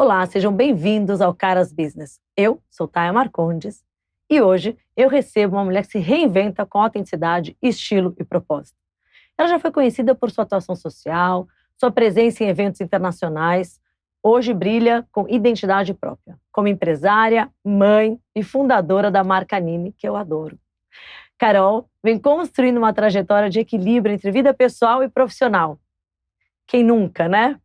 Olá, sejam bem-vindos ao Caras Business. Eu sou Taya Marcondes e hoje eu recebo uma mulher que se reinventa com autenticidade, estilo e propósito. Ela já foi conhecida por sua atuação social, sua presença em eventos internacionais. Hoje brilha com identidade própria, como empresária, mãe e fundadora da marca Nini, que eu adoro. Carol vem construindo uma trajetória de equilíbrio entre vida pessoal e profissional. Quem nunca, né?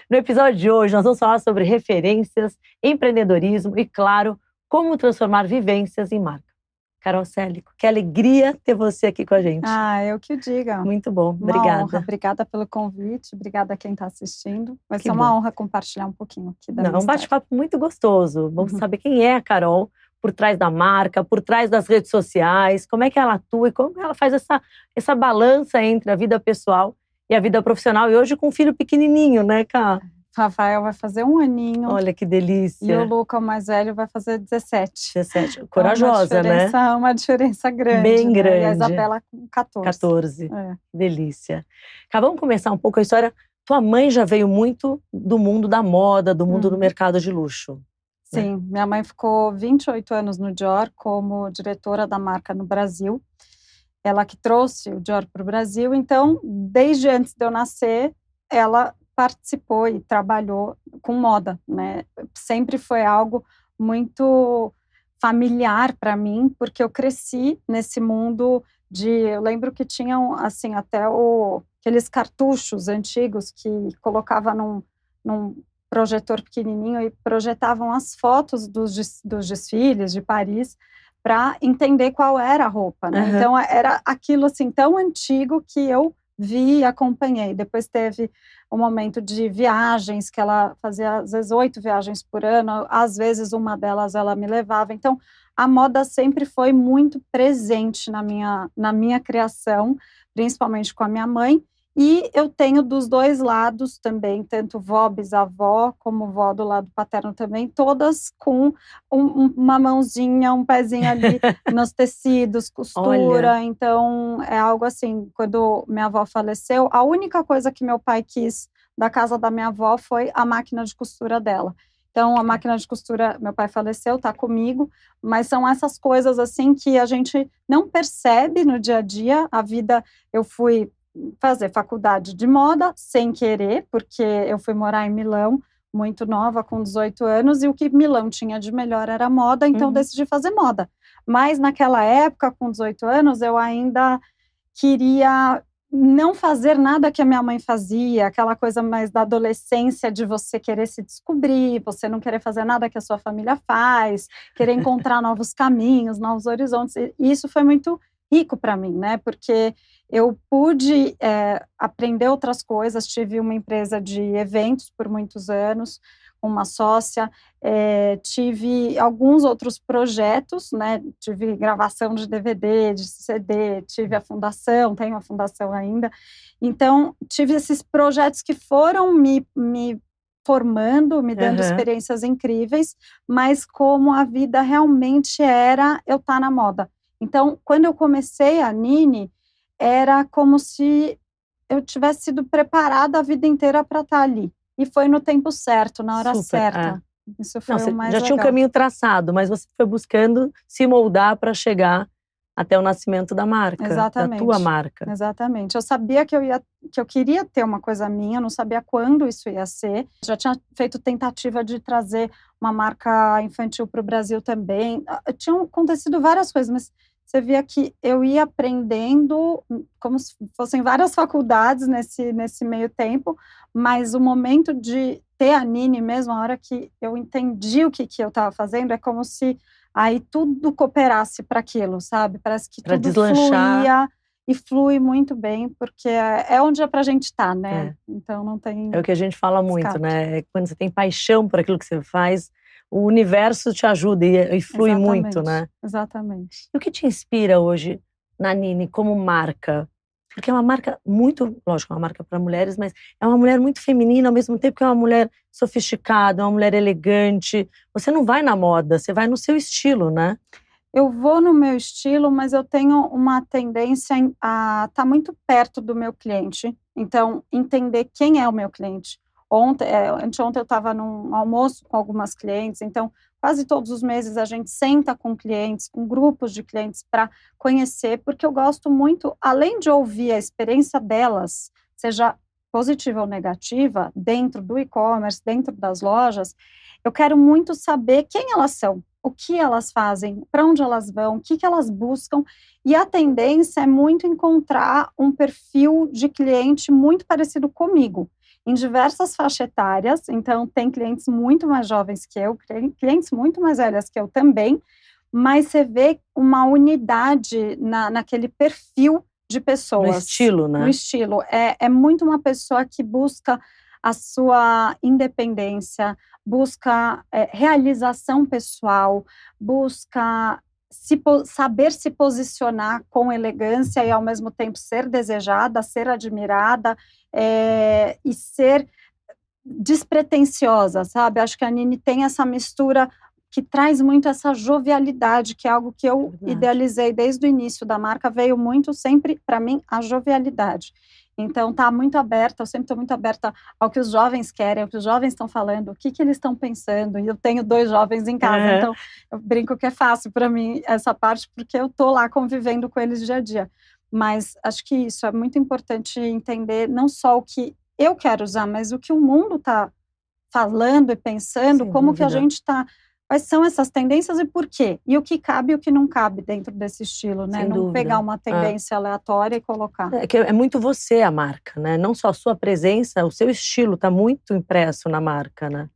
No episódio de hoje, nós vamos falar sobre referências, empreendedorismo e, claro, como transformar vivências em marca. Carol Célico, que alegria ter você aqui com a gente. Eu que o diga. Muito bom, Uma obrigada. honra, obrigada pelo convite, obrigada a quem está assistindo. Vai Que ser uma bom. honra compartilhar um pouquinho aqui da Não, minha um bate-papo muito gostoso. Vamos saber quem é a Carol por trás da marca, por trás das redes sociais, como é que ela atua e como ela faz essa balança entre a vida pessoal e a vida profissional. E hoje com um filho pequenininho, né, Cá? Rafael vai fazer 1 aninho. Olha que delícia. E o Luca, o mais velho, vai fazer 17. 17. Corajosa, né? Uma diferença grande. Bem né? grande. E a Isabela com 14. 14. É. Delícia. Cá, vamos começar um pouco a história. Tua mãe já veio muito do mundo da moda, do mundo do mercado de luxo. Sim, minha mãe ficou 28 anos no Dior como diretora da marca no Brasil. Ela que trouxe o Dior para o Brasil. Então, desde antes de eu nascer, ela participou e trabalhou com moda, né? Sempre foi algo muito familiar para mim, porque eu cresci nesse mundo eu lembro que tinham, assim, até aqueles cartuchos antigos que colocava num projetor pequenininho e projetavam as fotos dos desfiles de Paris para entender qual era a roupa, né? Então, era aquilo, assim, tão antigo que eu vi e acompanhei. Depois teve um momento de viagens, que ela fazia, às vezes, 8 viagens por ano, às vezes uma delas ela me levava. Então, a moda sempre foi muito presente na minha criação, principalmente com a minha mãe, e eu tenho dos dois lados também, tanto vó, bisavó, como vó do lado paterno também, todas com uma mãozinha, um pezinho ali nos tecidos, costura. Olha. Então, é algo assim, quando minha avó faleceu, a única coisa que meu pai quis da casa da minha avó foi a máquina de costura dela. Então, a máquina de costura, meu pai faleceu, tá comigo, mas são essas coisas assim que a gente não percebe no dia a dia. A vida, eu fui fazer faculdade de moda sem querer, porque eu fui morar em Milão muito nova, com 18 anos, e o que Milão tinha de melhor era moda, então decidi fazer moda. Mas naquela época, com 18 anos, eu ainda queria não fazer nada que a minha mãe fazia, aquela coisa mais da adolescência de você querer se descobrir, você não querer fazer nada que a sua família faz, querer encontrar novos caminhos, novos horizontes, e isso foi muito rico para mim, né, porque eu pude aprender outras coisas, tive uma empresa de eventos por muitos anos, uma sócia, tive alguns outros projetos, né, tive gravação de DVD, de CD, tive a fundação, tenho a fundação ainda, então tive esses projetos que foram me formando, me dando experiências incríveis, mas como a vida realmente era eu estar na moda. Então, quando eu comecei a Nini, era como se eu tivesse sido preparada a vida inteira para estar ali. E foi no tempo certo, na hora certa. Isso foi o mais já legal. tinha um caminho traçado, mas você foi buscando se moldar para chegar até o nascimento da marca. Exatamente. Da tua marca. Exatamente. Eu sabia que eu queria ter uma coisa minha, não sabia quando isso ia ser. Já tinha feito tentativa de trazer uma marca infantil para o Brasil também. Tinham acontecido várias coisas, mas você via que eu ia aprendendo como se fossem várias faculdades nesse meio tempo, mas o momento de ter a Nini mesmo, a hora que eu entendi o que eu estava fazendo, é como se aí tudo cooperasse para aquilo, sabe? Parece que pra tudo deslanchar. fluía e flui muito bem, porque é onde é pra gente estar, né? Então não tem... É o que a gente fala muito, escape. né? Quando você tem paixão por aquilo que você faz, o universo te ajuda e flui muito, né? Exatamente. E o que te inspira hoje na Nini como marca? Porque é uma marca muito, lógico, é uma marca para mulheres, mas é uma mulher muito feminina, ao mesmo tempo que é uma mulher sofisticada, uma mulher elegante. Você não vai na moda, você vai no seu estilo, né? Eu vou no meu estilo, mas eu tenho uma tendência a estar muito perto do meu cliente. Então, entender quem é o meu cliente. Anteontem eu estava num almoço com algumas clientes, então quase todos os meses a gente senta com clientes, com grupos de clientes para conhecer, porque eu gosto muito, além de ouvir a experiência delas, seja positiva ou negativa, dentro do e-commerce, dentro das lojas, eu quero muito saber quem elas são, o que elas fazem, para onde elas vão, o que elas buscam, e a tendência é muito encontrar um perfil de cliente muito parecido comigo, em diversas faixas etárias, então tem clientes muito mais jovens que eu, clientes muito mais velhas que eu também, mas você vê uma unidade naquele perfil de pessoas. No estilo, né? No estilo. É muito uma pessoa que busca a sua independência, busca realização pessoal, busca saber se posicionar com elegância e, ao mesmo tempo, ser desejada, ser admirada, e ser despretensiosa, sabe? Acho que a Nini tem essa mistura que traz muito essa jovialidade, que é algo que eu idealizei desde o início da marca, veio muito sempre, para mim, a jovialidade. Então, tá muito aberta, eu sempre estou muito aberta ao que os jovens querem, ao que os jovens estão falando, o que eles estão pensando, e eu tenho 2 jovens em casa, então eu brinco que é fácil para mim essa parte, porque eu estou lá convivendo com eles dia a dia. Mas acho que isso é muito importante entender não só o que eu quero usar, mas o que o mundo está falando e pensando, Sem como dúvida. que a gente está, quais são essas tendências e por quê? E o que cabe e o que não cabe dentro desse estilo, né? Sem Não dúvida. pegar uma tendência aleatória e colocar. É muito você a marca, né? Não só a sua presença, o seu estilo está muito impresso na marca, né?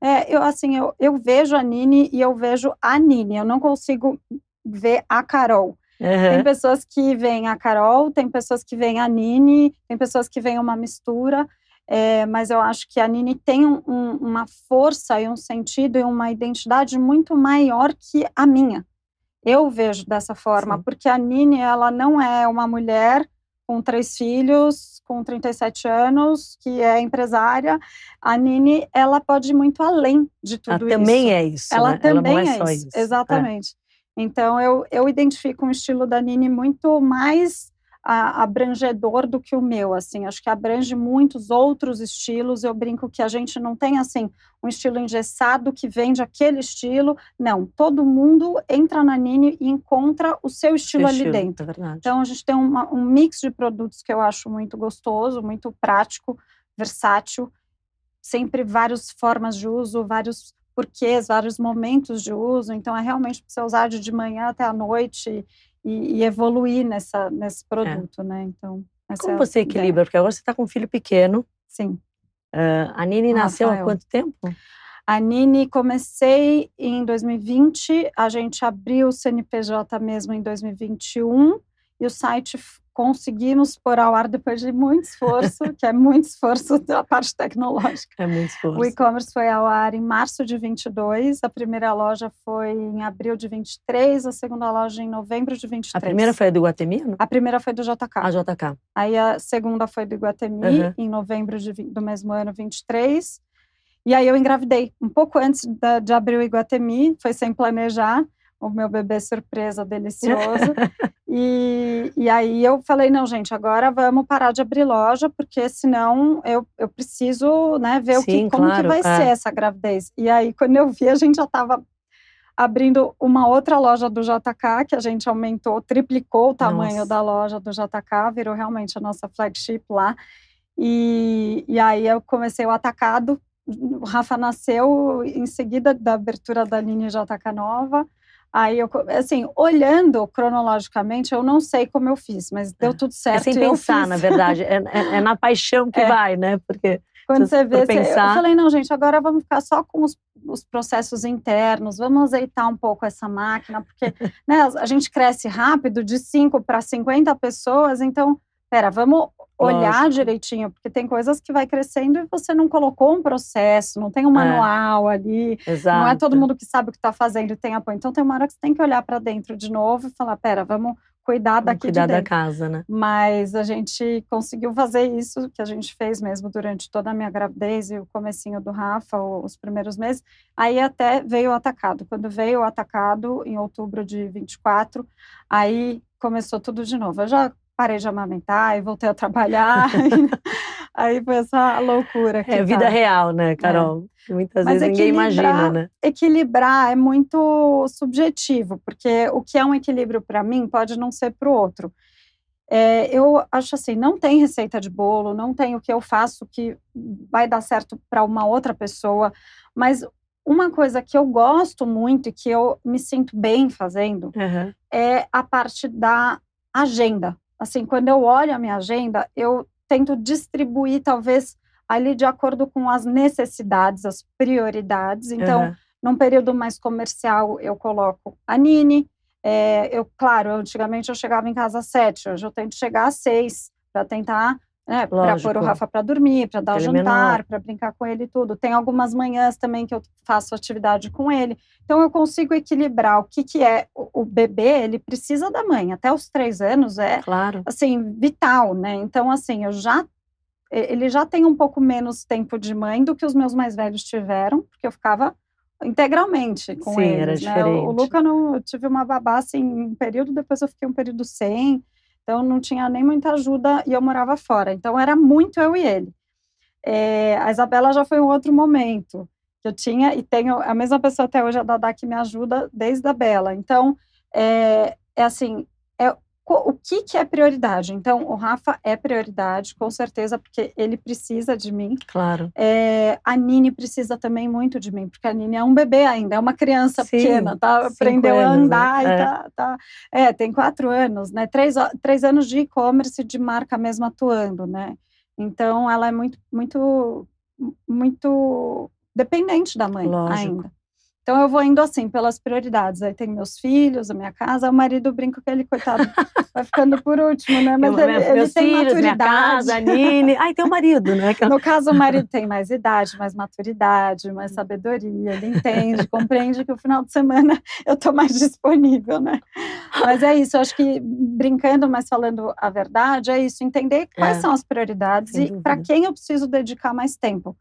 Eu vejo a Nini e eu vejo a Nini, eu não consigo ver a Carol. Tem pessoas que veem a Carol, tem pessoas que veem a Nini, tem pessoas que veem uma mistura, mas eu acho que a Nini tem uma força e um sentido e uma identidade muito maior que a minha. Eu vejo dessa forma, Sim. porque a Nini, ela não é uma mulher com 3 filhos, com 37 anos, que é empresária. A Nini, ela pode ir muito além de tudo isso. Ela também é isso, Ela né? também Ela não é só isso. Exatamente. Então, eu identifico um estilo da Nini muito mais abrangedor do que o meu, assim, acho que abrange muitos outros estilos. Eu brinco que a gente não tem, assim, um estilo engessado que vende aquele estilo, não, todo mundo entra na Nini e encontra o seu estilo ali dentro. É verdade. Então, a gente tem um mix de produtos que eu acho muito gostoso, muito prático, versátil, sempre várias formas de uso, vários porquês, vários momentos de uso, então é realmente para você usar de manhã até a noite e evoluir nesse produto, né? Então, como você equilibra? Porque agora você está com um filho pequeno. Sim. A Nini nasceu há quanto tempo? A Nini, comecei em 2020, a gente abriu o CNPJ mesmo em 2021, e o site conseguimos pôr ao ar depois de muito esforço, que é muito esforço da parte tecnológica. É muito esforço. O e-commerce foi ao ar em março de 22, a primeira loja foi em abril de 23, a segunda loja em novembro de 23. A primeira foi a do Iguatemi? Não? A primeira foi do JK. A JK. Aí a segunda foi do Iguatemi, em novembro do mesmo ano, 23. E aí eu engravidei, um pouco antes de abrir o Iguatemi, foi sem planejar, o meu bebê surpresa, delicioso. E aí eu falei, não, gente, agora vamos parar de abrir loja, porque senão eu preciso, né, ver como que vai ser essa gravidez. E aí, quando eu vi, a gente já estava abrindo uma outra loja do JK, que a gente aumentou, triplicou o tamanho da loja do JK, virou realmente a nossa flagship lá. E aí eu comecei o atacado, o Rafa nasceu em seguida da abertura da Nini JK nova. Aí, assim, olhando cronologicamente, eu não sei como eu fiz, mas deu tudo certo. É sem pensar, na verdade. É na paixão que vai, né? Porque quando você vê, eu falei, não, gente, agora vamos ficar só com os processos internos, vamos azeitar um pouco essa máquina, porque né, a gente cresce rápido, de 5 para 50 pessoas, então, vamos olhar direitinho, porque tem coisas que vai crescendo e você não colocou um processo, não tem um manual ali, Exato. Não é todo mundo que sabe o que está fazendo e tem apoio. Então tem uma hora que você tem que olhar para dentro de novo e falar, vamos cuidar daqui de dentro. Cuidar da casa, né? Mas a gente conseguiu fazer isso, que a gente fez mesmo durante toda a minha gravidez e o comecinho do Rafa, os primeiros meses. Aí até veio o atacado. Quando veio o atacado, em outubro de 24, aí começou tudo de novo. Eu já parei de amamentar e voltei a trabalhar. Aí foi essa loucura que É vida real, né, Carol? Muitas Mas vezes ninguém imagina, né? Equilibrar é muito subjetivo, porque o que é um equilíbrio para mim pode não ser para o outro. Eu acho assim, não tem receita de bolo, não tem o que eu faço que vai dar certo para uma outra pessoa, mas uma coisa que eu gosto muito e que eu me sinto bem fazendo é a parte da agenda. Assim, quando eu olho a minha agenda, eu tento distribuir, talvez, ali de acordo com as necessidades, as prioridades. Então, num período mais comercial, eu coloco a Nini. Claro, antigamente eu chegava em casa às 7, hoje eu tento chegar às 6, para tentar, né, para pôr o Rafa para dormir, para dar o jantar, para brincar com ele e tudo. Tem algumas manhãs também que eu faço atividade com ele. Então, eu consigo equilibrar o que é o bebê, ele precisa da mãe. Até os 3 anos assim, vital, né? Então, assim, ele já tem um pouco menos tempo de mãe do que os meus mais velhos tiveram, porque eu ficava integralmente com eles, era diferente. O Luca, eu tive uma babá, assim, um período, depois eu fiquei um período sem, então não tinha nem muita ajuda e eu morava fora, então era muito eu e ele. A Isabela já foi um outro momento, que eu tinha e tenho a mesma pessoa até hoje, a Dadá, que me ajuda desde a Bela, então, assim, o que é prioridade? Então, o Rafa é prioridade, com certeza, porque ele precisa de mim. Claro. A Nini precisa também muito de mim, porque a Nini é um bebê ainda, é uma criança pequena, tá? Aprendeu a andar, né? E tem 4 anos, né? 3 anos de e-commerce, de marca mesmo atuando, né? Então, ela é muito, muito, muito dependente da mãe ainda. Então, eu vou indo assim, pelas prioridades. Aí tem meus filhos, a minha casa, o marido brinca que ele, coitado, vai ficando por último, né? Mas ele tem filhos, maturidade. Minha casa, a Nini. Tem o marido, né? No caso, o marido tem mais idade, mais maturidade, mais sabedoria. Ele entende, compreende que o final de semana eu tô mais disponível, né? Mas é isso, eu acho que brincando, mas falando a verdade, é isso, entender quais são as prioridades e para quem eu preciso dedicar mais tempo.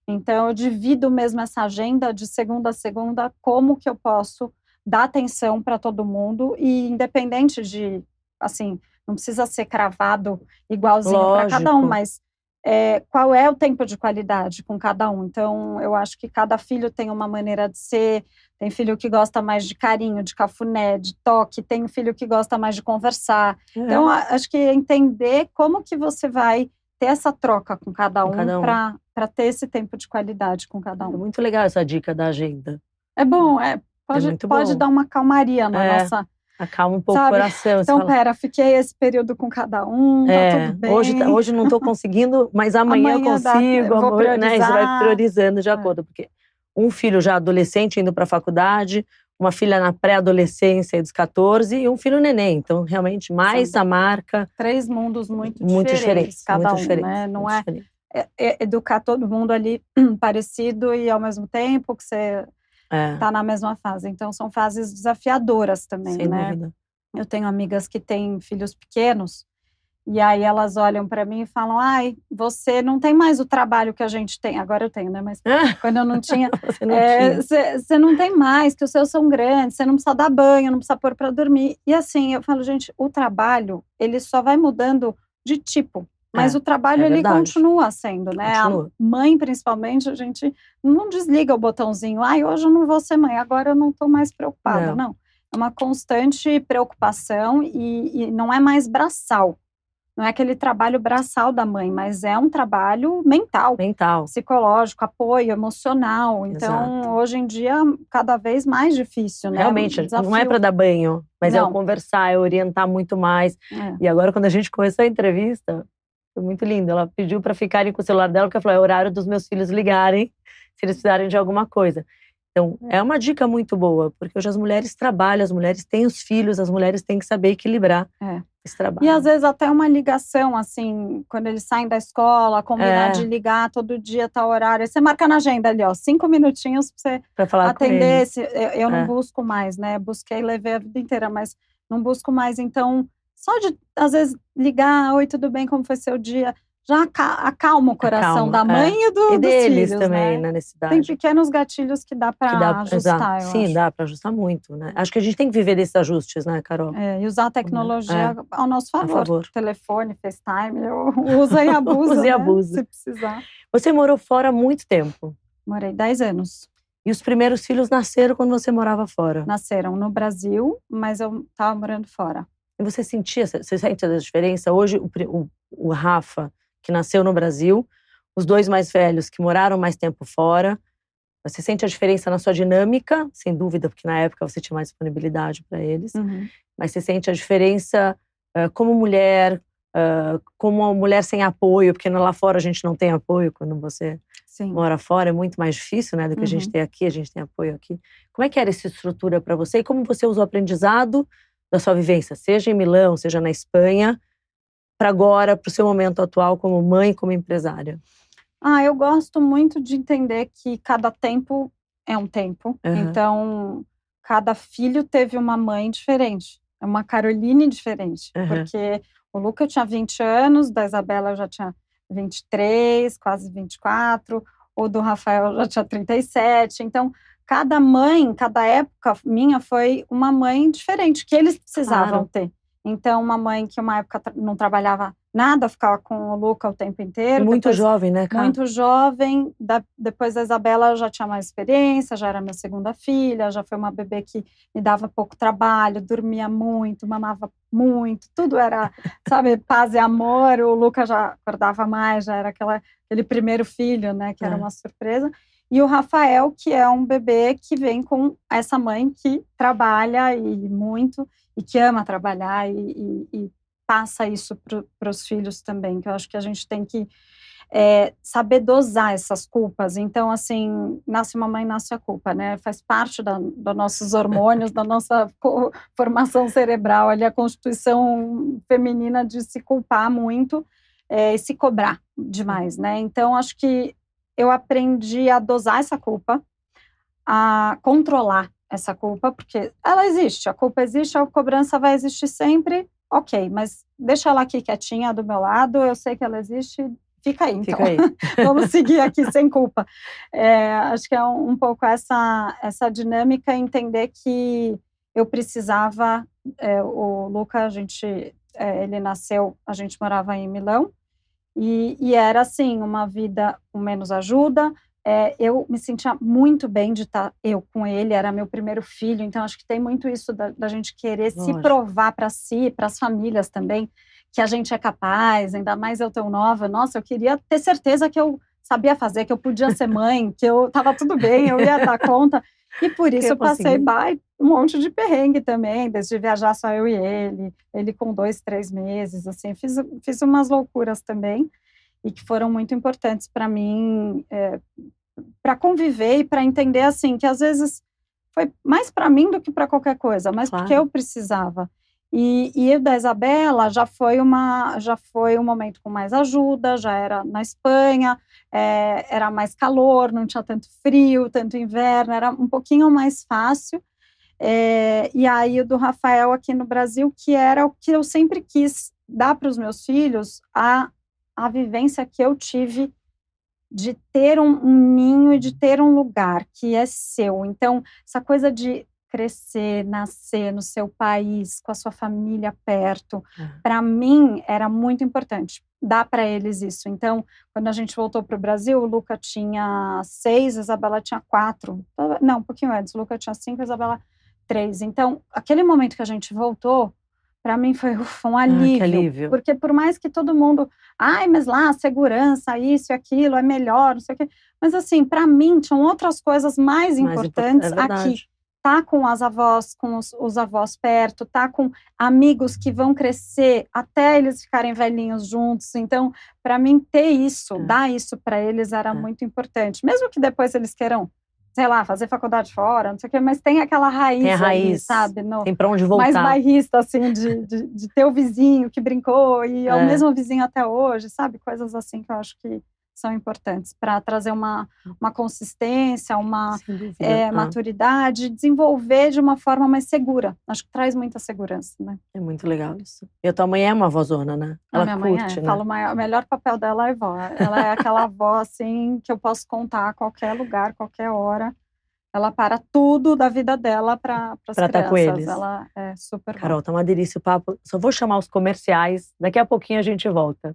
Então, eu divido mesmo essa agenda de segunda a segunda, como que eu posso dar atenção para todo mundo e independente de, assim, não precisa ser cravado igualzinho para cada um, mas qual é o tempo de qualidade com cada um. Então, eu acho que cada filho tem uma maneira de ser, tem filho que gosta mais de carinho, de cafuné, de toque, tem filho que gosta mais de conversar. Então, acho que entender como que você vai ter essa troca com cada um. Para ter esse tempo de qualidade com cada um. É muito legal essa dica da agenda. É bom, pode dar uma calmaria na nossa... Acalma um pouco o coração. Então, fiquei esse período com cada um, tá tudo bem. Hoje não estou conseguindo, mas amanhã eu consigo. Vou priorizar. Né? Você vai priorizando de acordo, porque um filho já adolescente indo para a faculdade, uma filha na pré-adolescência dos 14 e um filho neném. Então, realmente, mais a marca. 3 mundos muito diferentes, cada um, né? Não é educar todo mundo ali parecido e ao mesmo tempo que você tá na mesma fase. Então, são fases desafiadoras também, Sem né? dúvida. Eu tenho amigas que têm filhos pequenos e aí elas olham para mim e falam, você não tem mais o trabalho que a gente tem. Agora eu tenho, né? Mas quando eu não tinha, você não tem mais, que os seus são grandes, você não precisa dar banho, não precisa pôr para dormir. E assim, eu falo, gente, o trabalho, ele só vai mudando de tipo. Mas o trabalho, ele continua sendo, né? Continua. A mãe, principalmente, a gente não desliga o botãozinho. Hoje eu não vou ser mãe, agora eu não estou mais preocupada. Não. É uma constante preocupação e não é mais braçal. Não é aquele trabalho braçal da mãe, mas é um trabalho mental. Psicológico, apoio emocional. Então, hoje em dia, cada vez mais difícil, né? Realmente, não é para dar banho, mas é o conversar, é orientar muito mais. E agora, quando a gente começou a entrevista... Foi muito lindo. Ela pediu para ficarem com o celular dela, porque ela falou, é horário dos meus filhos ligarem, se eles precisarem de alguma coisa. Então, é uma dica muito boa, porque hoje as mulheres trabalham, as mulheres têm os filhos, as mulheres têm que saber equilibrar esse trabalho. E às vezes até uma ligação, assim, quando eles saem da escola, combinar de ligar todo dia, tal horário. Aí você marca na agenda ali, 5 minutinhos para você atender. Eu não busco mais, né? Busquei, levei a vida inteira, mas não busco mais. Então, só de, às vezes, ligar, oi, tudo bem, como foi seu dia? já acalma o coração da mãe e dos deles filhos, também, né? na necessidade. Tem pequenos gatilhos que dá para ajustar, eu Sim, acho. dá para ajustar muito, né? Acho que a gente tem que viver desses ajustes, né, Carol? E usar a tecnologia ao nosso favor. Telefone, FaceTime, usa e abusa, Usa e né? abusa. Se precisar. Você morou fora há muito tempo. Morei 10 anos. E os primeiros filhos nasceram quando você morava fora? Nasceram no Brasil, mas eu estava morando fora. E você sente essa diferença? Hoje, o Rafa, que nasceu no Brasil, os dois mais velhos que moraram mais tempo fora, você sente a diferença na sua dinâmica, sem dúvida, porque na época você tinha mais disponibilidade para eles, mas você sente a diferença como mulher, como uma mulher sem apoio, porque lá fora a gente não tem apoio quando você mora fora, é muito mais difícil, né, do que a gente tem aqui, a gente tem apoio aqui. Como é que era essa estrutura para você e como você usou o aprendizado da sua vivência, seja em Milão, seja na Espanha, para agora, para o seu momento atual como mãe, como empresária? Eu gosto muito de entender que cada tempo é um tempo. Então, cada filho teve uma mãe diferente, uma Caroline diferente. Porque o Luca eu tinha 20 anos, da Isabela eu já tinha 23, quase 24, o do Rafael já tinha 37. Então, cada mãe, cada época minha foi uma mãe diferente, que eles precisavam ter. Então, uma mãe que uma época não trabalhava nada, ficava com o Luca o tempo inteiro. Muito jovem, né, Cá? Muito jovem. Depois da Isabela, eu já tinha mais experiência, já era minha segunda filha, já foi uma bebê que me dava pouco trabalho, dormia muito, mamava muito, tudo era, sabe, paz e amor. O Luca já acordava mais, já era aquele primeiro filho, né, que era uma surpresa. E o Rafael, que é um bebê que vem com essa mãe que trabalha e muito, e que ama trabalhar e passa isso para os filhos também, que eu acho que a gente tem que saber dosar essas culpas. Então, assim, nasce uma mãe, nasce a culpa, né? Faz parte dos nossos hormônios, da nossa formação cerebral, ali, a constituição feminina de se culpar muito e se cobrar demais, né? Então, acho que eu aprendi a dosar essa culpa, a controlar essa culpa, porque ela existe, a culpa existe, a cobrança vai existir sempre, ok, mas deixa ela aqui quietinha do meu lado, eu sei que ela existe, fica aí, então. Vamos seguir aqui sem culpa. Acho que é um pouco essa dinâmica, entender que eu precisava, o Luca, ele nasceu, a gente morava em Milão, e era assim, uma vida com menos ajuda. Eu me sentia muito bem de estar eu com ele, era meu primeiro filho, então acho que tem muito isso da gente querer se provar para si, para as famílias também, que a gente é capaz, ainda mais eu tão nova. Nossa, eu queria ter certeza que eu sabia fazer, que eu podia ser mãe, que eu estava tudo bem, eu ia dar conta. E por isso eu passei um monte de perrengue também, desde viajar só eu e ele com 2, 3 meses, assim, fiz umas loucuras também, e que foram muito importantes para mim, para conviver e para entender, assim, que às vezes foi mais para mim do que para qualquer coisa, mas porque eu precisava. E da Isabela já foi um momento com mais ajuda, já era na Espanha, era mais calor, não tinha tanto frio, tanto inverno, era um pouquinho mais fácil. E aí o do Rafael aqui no Brasil, que era o que eu sempre quis dar para os meus filhos, a vivência que eu tive de ter um ninho e de ter um lugar que é seu. Então, essa coisa de crescer, nascer no seu país, com a sua família perto, para mim era muito importante dar para eles isso. Então, quando a gente voltou para o Brasil, o Luca tinha 6, a Isabela tinha 4. Não, um pouquinho antes, o Luca tinha 5, a Isabela 3. Então, aquele momento que a gente voltou, para mim foi um alívio, que alívio. Porque por mais que todo mundo, mas lá, segurança, isso e aquilo, é melhor, não sei o quê. Mas assim, para mim, tinham outras coisas mais importantes aqui. Tá com as avós, com os avós perto, tá com amigos que vão crescer até eles ficarem velhinhos juntos. Então, para mim, ter isso, dar isso para eles era muito importante. Mesmo que depois eles queiram, sei lá, fazer faculdade fora, não sei o quê, mas tem aquela raiz, tem a raiz ali, sabe? Tem para onde voltar. Mais bairrista, assim, de ter o vizinho que brincou e é o mesmo vizinho até hoje, sabe? Coisas assim que eu acho que são importantes para trazer uma consistência, uma Sem dúvida. maturidade, desenvolver de uma forma mais segura. Acho que traz muita segurança, né? É muito legal isso. E a tua mãe é uma vozona, né? A Ela minha mãe curte, né? Falo, o melhor papel dela é vó. Ela é aquela avó, assim, que eu posso contar a qualquer lugar, qualquer hora. Ela para tudo da vida dela para as crianças. Estar com eles. Ela é super vó. Carol, tá uma delícia o papo. Só vou chamar os comerciais. Daqui a pouquinho a gente volta.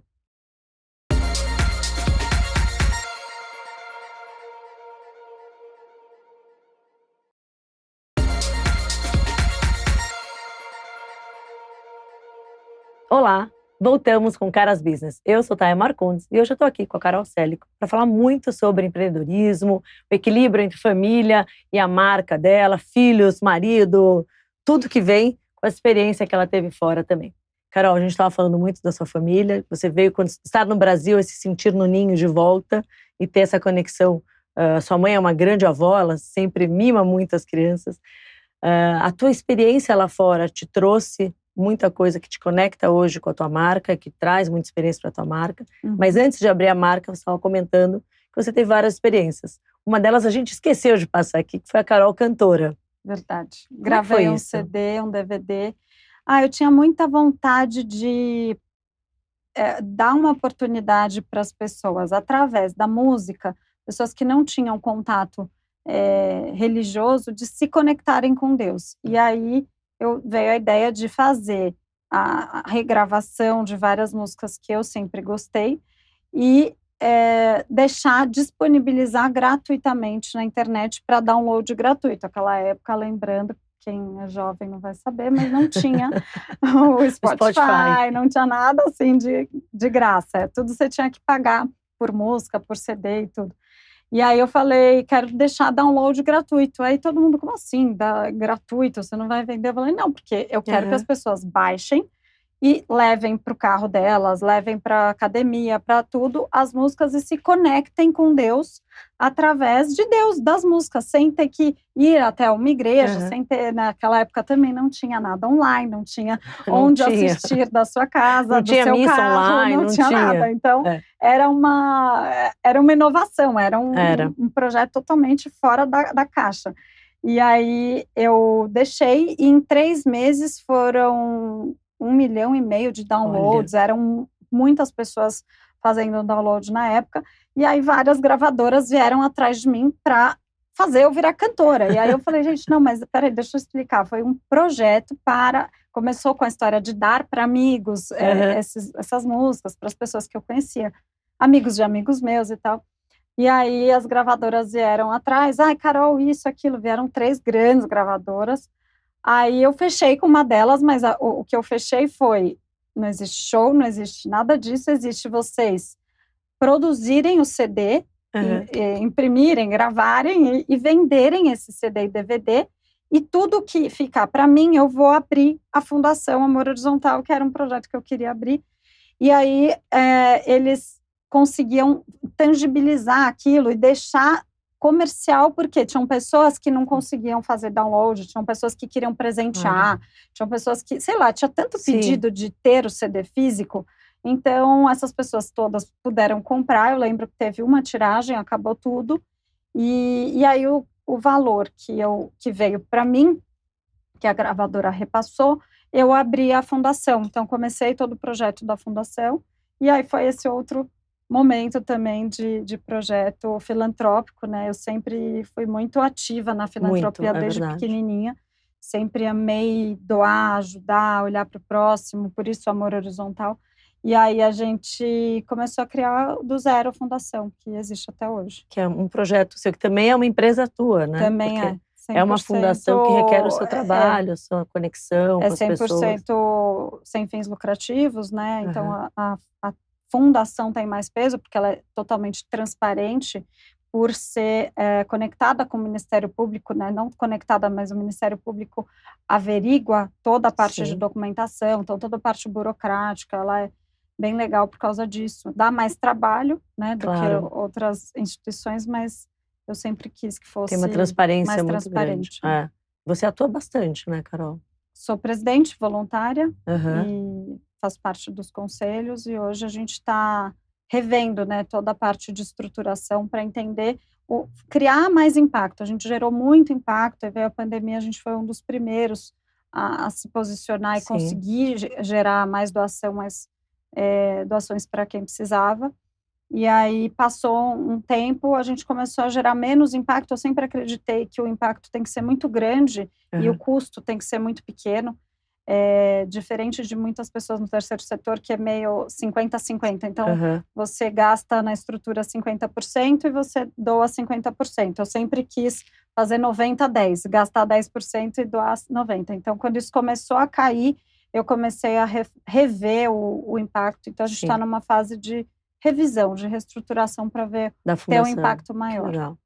Olá, voltamos com Caras Business. Eu sou Taia Marcondes e hoje eu estou aqui com a Carol Célico para falar muito sobre empreendedorismo, o equilíbrio entre família e a marca dela, filhos, marido, tudo que vem com a experiência que ela teve fora também. Carol, a gente estava falando muito da sua família, você veio quando estar no Brasil e se sentir no ninho de volta e ter essa conexão. Sua mãe é uma grande avó, ela sempre mima muito as crianças. A tua experiência lá fora te trouxe muita coisa que te conecta hoje com a tua marca, que traz muita experiência para a tua marca. Mas antes de abrir a marca, você estava comentando que você teve várias experiências. Uma delas a gente esqueceu de passar aqui, que foi a Carol cantora. Verdade. Como Gravei foi um isso? CD, um DVD. Eu tinha muita vontade de dar uma oportunidade para as pessoas, através da música, pessoas que não tinham contato religioso, de se conectarem com Deus. E aí veio a ideia de fazer a regravação de várias músicas que eu sempre gostei e disponibilizar gratuitamente na internet para download gratuito. Aquela época, lembrando, quem é jovem não vai saber, mas não tinha o Spotify, não tinha nada assim de graça. Tudo você tinha que pagar por música, por CD e tudo. E aí eu falei, quero deixar download gratuito. Aí todo mundo, como assim? Gratuito? Você não vai vender? Eu falei, não, porque eu quero que as pessoas baixem e levem para o carro delas, levem para a academia, para tudo, as músicas e se conectem com Deus através de Deus, das músicas, sem ter que ir até uma igreja, sem ter, naquela época também não tinha nada online, não tinha onde assistir da sua casa, não do tinha seu missa carro, online, não tinha nada. Então, era uma inovação, era um projeto totalmente fora da caixa. E aí eu deixei, e em 3 meses foram 1,5 milhão de downloads. Olha. Eram muitas pessoas fazendo download na época, e aí várias gravadoras vieram atrás de mim para fazer eu virar cantora. E aí eu falei, gente, não, mas peraí, deixa eu explicar. Foi um projeto começou com a história de dar para amigos essas músicas, para as pessoas que eu conhecia, amigos de amigos meus e tal. E aí as gravadoras vieram atrás, Carol, isso, aquilo, vieram 3 grandes gravadoras. Aí eu fechei com uma delas, mas o que eu fechei foi, não existe show, não existe nada disso, existe vocês produzirem o CD, imprimirem, gravarem e venderem esse CD e DVD, e tudo que ficar para mim, eu vou abrir a Fundação Amor Horizontal, que era um projeto que eu queria abrir, e aí eles conseguiam tangibilizar aquilo e deixar comercial, porque tinham pessoas que não conseguiam fazer download, tinham pessoas que queriam presentear, tinham pessoas que, sei lá, tinha tanto pedido de ter o CD físico, então essas pessoas todas puderam comprar. Eu lembro que teve uma tiragem, acabou tudo, e aí o valor que veio para mim, que a gravadora repassou, eu abri a fundação, então comecei todo o projeto da fundação, e aí foi esse outro momento também de projeto filantrópico, né? Eu sempre fui muito ativa na filantropia desde pequenininha, sempre amei doar, ajudar, olhar para o próximo, por isso o Amor Horizontal. E aí a gente começou a criar do zero a fundação, que existe até hoje. Que é um projeto seu, que também é uma empresa tua, né? Também porque 100%, é uma fundação que requer o seu trabalho, a sua conexão com as pessoas. É 100% sem fins lucrativos, né? Então a fundação tem mais peso, porque ela é totalmente transparente, por ser conectada com o Ministério Público, né? Não conectada, mas o Ministério Público averigua toda a parte de documentação, então toda a parte burocrática, ela é bem legal por causa disso. Dá mais trabalho, né, do que outras instituições, mas eu sempre quis que fosse tem uma transparência mais muito transparente. grande. Você atua bastante, né, Carol? Sou presidente voluntária e faço parte dos conselhos, e hoje a gente está revendo, né, toda a parte de estruturação para entender, criar mais impacto. A gente gerou muito impacto, aí veio a pandemia, a gente foi um dos primeiros a se posicionar e Sim. conseguir gerar mais doação, doações para quem precisava. E aí passou um tempo, a gente começou a gerar menos impacto. Eu sempre acreditei que o impacto tem que ser muito grande e o custo tem que ser muito pequeno. Diferente de muitas pessoas no terceiro setor, que é meio 50-50. Então, você gasta na estrutura 50% e você doa 50%. Eu sempre quis fazer 90-10, gastar 10% e doar 90%. Então, quando isso começou a cair, eu comecei a rever o impacto. Então, a gente está numa fase de revisão, de reestruturação para ver ter um impacto maior. Legal.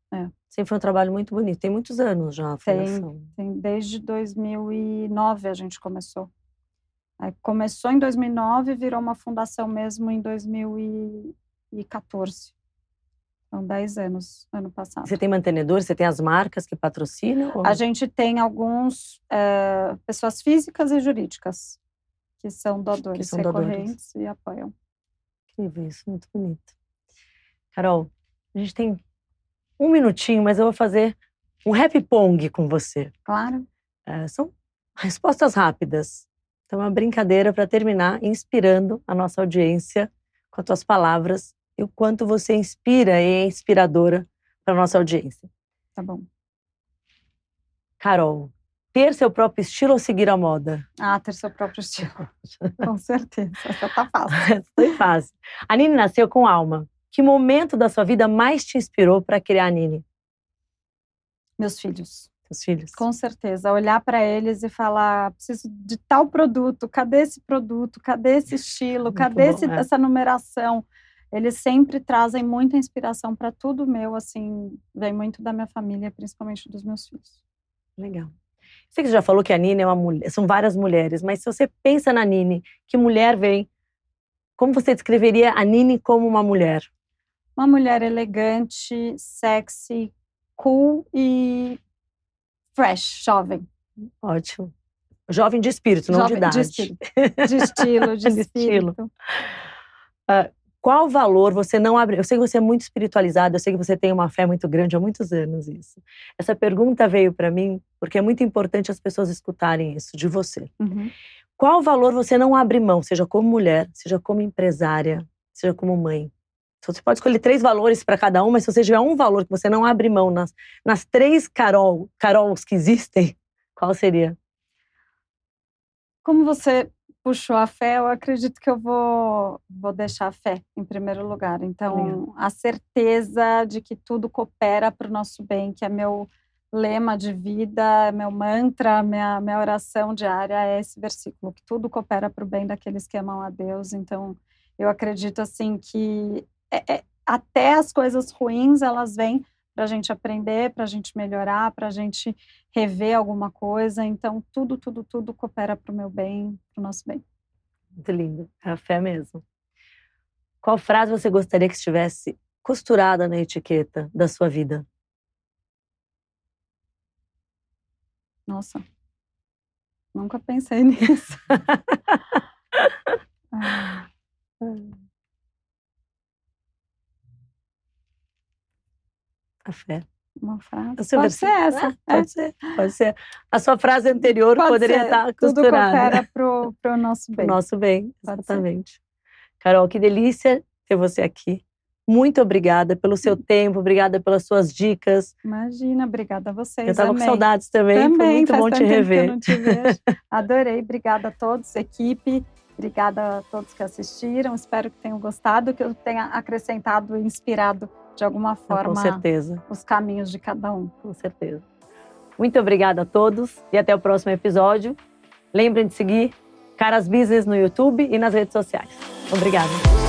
Sempre foi um trabalho muito bonito. Tem muitos anos já a fundação. Tem desde 2009 a gente começou. Aí começou em 2009 e virou uma fundação mesmo em 2014. São 10 anos, ano passado. Você tem mantenedores? Você tem as marcas que patrocinam? Ou... A gente tem alguns pessoas físicas e jurídicas que são doadores recorrentes e apoiam. Incrível isso, muito bonito. Carol, a gente tem um minutinho, mas eu vou fazer um happy pong com você. Claro. São respostas rápidas. Então, uma brincadeira para terminar, inspirando a nossa audiência com as tuas palavras e o quanto você inspira e é inspiradora para a nossa audiência. Tá bom. Carol, ter seu próprio estilo ou seguir a moda? Ter seu próprio estilo. Com certeza. Essa tá fácil. Foi fácil. A Nini nasceu com alma. Que momento da sua vida mais te inspirou para criar a Nini? Meus filhos. Seus filhos? Com certeza. Olhar para eles e falar, preciso de tal produto, cadê esse produto, cadê esse estilo, cadê essa numeração? Eles sempre trazem muita inspiração para tudo meu, assim, vem muito da minha família, principalmente dos meus filhos. Legal. Sei que você já falou que a Nini é uma mulher, são várias mulheres, mas se você pensa na Nini, que mulher vem? Como você descreveria a Nini como uma mulher? Uma mulher elegante, sexy, cool e fresh, jovem. Ótimo. Jovem de espírito, não de idade. De espírito. De estilo, de espírito. Qual valor você não abre? Eu sei que você é muito espiritualizada, eu sei que você tem uma fé muito grande há muitos anos isso. Essa pergunta veio para mim porque é muito importante as pessoas escutarem isso de você. Qual valor você não abre mão, seja como mulher, seja como empresária, seja como mãe? Você pode escolher 3 valores para cada um, mas se você tiver um valor que você não abre mão nas 3 Carols que existem, qual seria? Como você puxou a fé, eu acredito que eu vou deixar a fé em primeiro lugar. Então, a certeza de que tudo coopera para o nosso bem, que é meu lema de vida, meu mantra, minha oração diária é esse versículo, que tudo coopera para o bem daqueles que amam a Deus. Então, eu acredito assim que até as coisas ruins, elas vêm para a gente aprender, para a gente melhorar, para a gente rever alguma coisa. Então, tudo coopera para o meu bem, para o nosso bem. Muito lindo. É a fé mesmo. Qual frase você gostaria que estivesse costurada na etiqueta da sua vida? Nossa, nunca pensei nisso. A fé. Uma frase. Pode ser essa. Pode ser. A sua frase anterior poderia estar costurada. Tudo coopera para o nosso bem. Para o nosso bem, exatamente. Carol, que delícia ter você aqui. Muito obrigada pelo seu tempo, obrigada pelas suas dicas. Imagina, obrigada a vocês. Eu estava com saudades também, foi muito bom te rever. Que eu não te vejo. Adorei, obrigada a todos, equipe. Obrigada a todos que assistiram. Espero que tenham gostado, que eu tenha acrescentado e inspirado de alguma forma, com certeza, os caminhos de cada um. Com certeza. Muito obrigada a todos e até o próximo episódio. Lembrem de seguir Caras Business no YouTube e nas redes sociais. Obrigada.